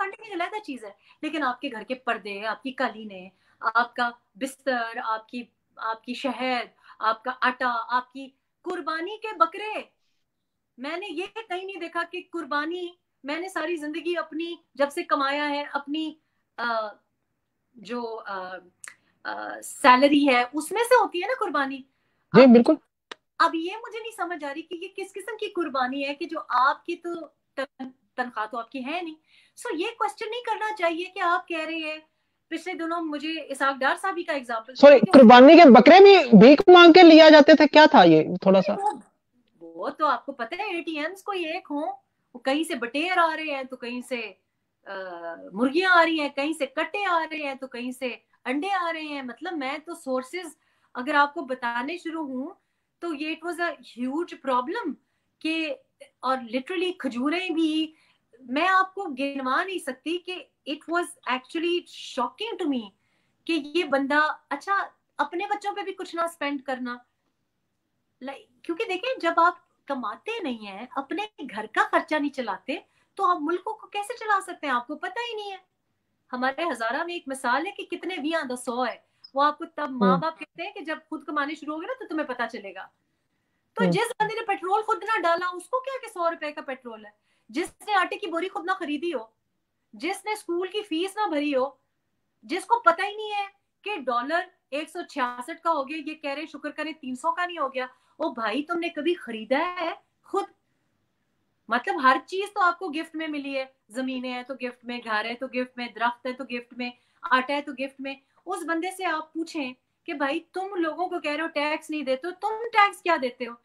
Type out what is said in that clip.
Funding अलग चीज है, लेकिन आपके घर के पर्दे, आपकी कालीनें, आपका बिस्तर, आपकी आपकी शहद, आपका आटा, आपकी कुर्बानी के बकरे, मैंने ये कहीं नहीं देखा कि कुर्बानी, मैंने सारी जिंदगी अपनी जब से कमाया है अपनी जो सैलरी है उसमें से होती है ना कुर्बानी। जी अब बिल्कुल। अब ये मुझे नहीं समझ आ रही कि ये किस किस्म की कुर्बानी है कि जो आपकी तो तनख्वाह तो आपकी है नहीं। सो ये क्वेश्चन नहीं करना चाहिए कि आप कह रहे हैं। पिछले दिनों मुझे इसाक डार साहब का एग्जांपल सॉरी, देते कि कुर्बानी के बकरे भी भीख मांग के लिया जाते थे, क्या था ये थोड़ा सा? वो तो आपको पता है एटीएम्स कोई एक हो, वो कहीं से बटेर आ रहे हैं तो कहीं से मुर्गियां आ रही हैं, कहीं से कट्टे आ रहे हैं तो कहीं से अंडे आ रहे हैं। मतलब मैं तो सोर्सेज अगर आपको बताने शुरू हूं तो ये it was a huge problem कि, और लिटरली खजूरें भी मैं आपको गिनवा नहीं सकती कि it was actually shocking to me कि ये बंदा, अच्छा अपने बच्चों पे भी कुछ ना स्पेंड करना, क्योंकि देखिए जब आप कमाते नहीं है, अपने घर का खर्चा नहीं चलाते, तो आप मुल्कों को कैसे चला सकते हैं? आपको पता ही नहीं है। हमारे हजारा में एक मिसाल है कि कितने भी आधा 100 है, वो आपको तब माँ हम्म। बाप कहते हैं कि जब खुद कमाने शुरू होगे ना तो तुम्हें पता चलेगा। तो हम्म। जिस बंदे ने पेट्रोल खुद ना डाला उसको क्या कि 100 रुपए का पेट्रोल है, जिसने आटे की बोरी खुद ना खरीदी हो, जिसने स्कूल की फीस ना भरी हो, जिसको पता ही नहीं है कि डॉलर 166 का हो गया, ये कह रहे शुक्र करें 300 का नहीं हो गया। ओ भाई तुमने कभी खरीदा है खुद? मतलब हर चीज तो आपको गिफ्ट में मिली है, जमीनें हैं तो गिफ्ट में, घर है तो गिफ्ट में, दरख्त है तो गिफ्ट में, आटा है तो गिफ्ट में। उस बंदे से आप पूछें कि भाई तुम लोगों को कह रहे हो टैक्स नहीं देते हो, तुम टैक्स क्या देते हो?